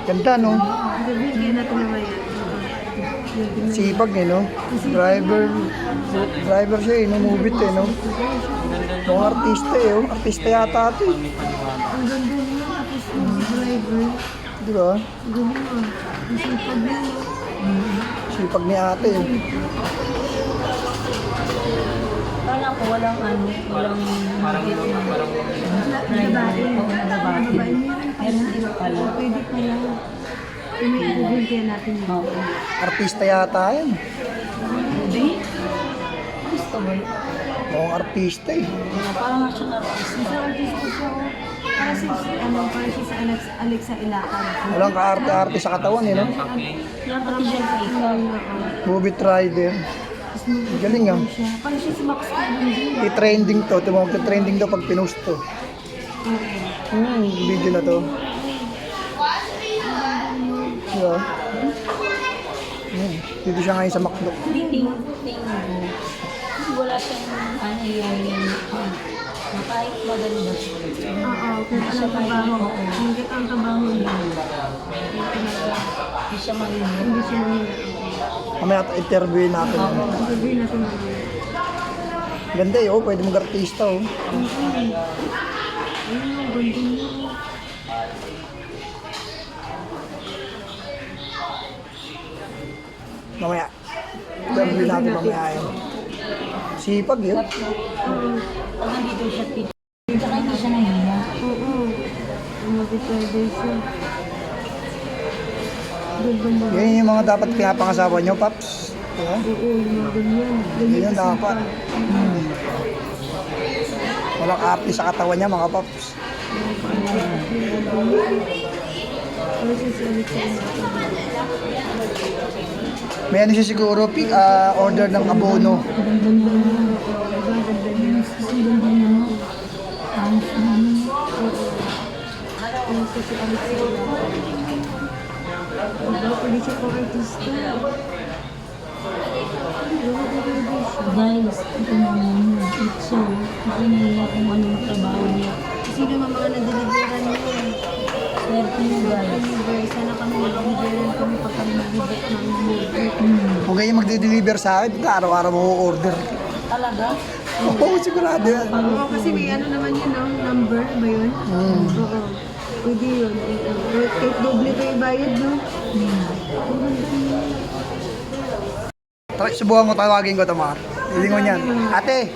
Ganda, no? Bibigyan natin na ngayon. Sipag, eh, no? Driver siya, eh, no? Move it, eh, no? Mga artista, eh, oh. Artista yata ito, eh. Ang ganda niya, tapos yung driver. Di ba? Ang ganda mo. Ang sipag niya. Sipag ni ate, eh. Kala ko walang walang higit na Babae. babae. Meron din pala. Pwede pala. May bibigyan natin yun. Artista yata yan. Hindi? Gusto mo yun? Mga artista, eh. Parang nga siyang artist. Isang artista siya, oh. Para siya sa Alexa Ilacan. Walang kaarte-arte sa katawan, eh, no? Yan pati siya sa ikaw. Movie rider. Galing, ah. Parang siya si Max Cabin. I-trending to. Tumawag to trending daw pag pinost to. Video na to. Diba? Dito siya ngayon sa McDo. Tingin. Wala siyang yan. Kahit maganda. Oo, kung ang trabaho. Hanggat ang trabaho niya. Hindi siya mahina. Hindi siya mahina. Mamaya interviewin natin. Sabihin natin na. Ganda, eh, oh. Pwede mag-artista, oh. Ayun, ang ganda niya. Mamaya. Interviewin natin mamaya, eh. Sipag, eh. Pag nandito siya, tsaka hindi siya nahina. Oo. Mag-driver siya. Ganda mo. Yan yung mga dapat pinapangasawa nyo, Paps. Diba? Oo, yung mga ganyan. Yan yung dapat. Walang arte sa katawan niya, mga Paps. Ano siya si Alexa Ilacan? May ano siya siguro, order ng abono. Ang ganda niya. Ang ganda niya. Ang ganda niya. Ano siya si Alexa Ilacan? Pwede siya pang artista. Guys, ito naman yun. So, nakinila kung anong trabaho niya. Sino naman mga na-deliveran niya? Swerte niyo guys. Sana kami mag-deliveran kami pag kami mag-deliver ng movie. Kung ganyan magde-deliver sa akin, araw-araw mo order. Talaga? Oo, sigurado yan. Oo, kasi may ano naman yun, no? Number ba yun? Oo. Pwede yun. Kahit doble pa yung bayad, no? Subukan ko, tawagin ko ito, mga. Hilingon yan. Ate!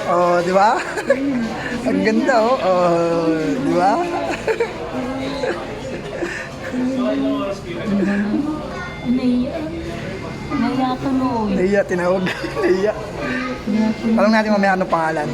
Oh, di ba? Ang ganda, oh. Oh, di ba? Naiya. Naiya tuloy. Naiya, tinawag. Naiya. Alam natin mamaya anong pangalan.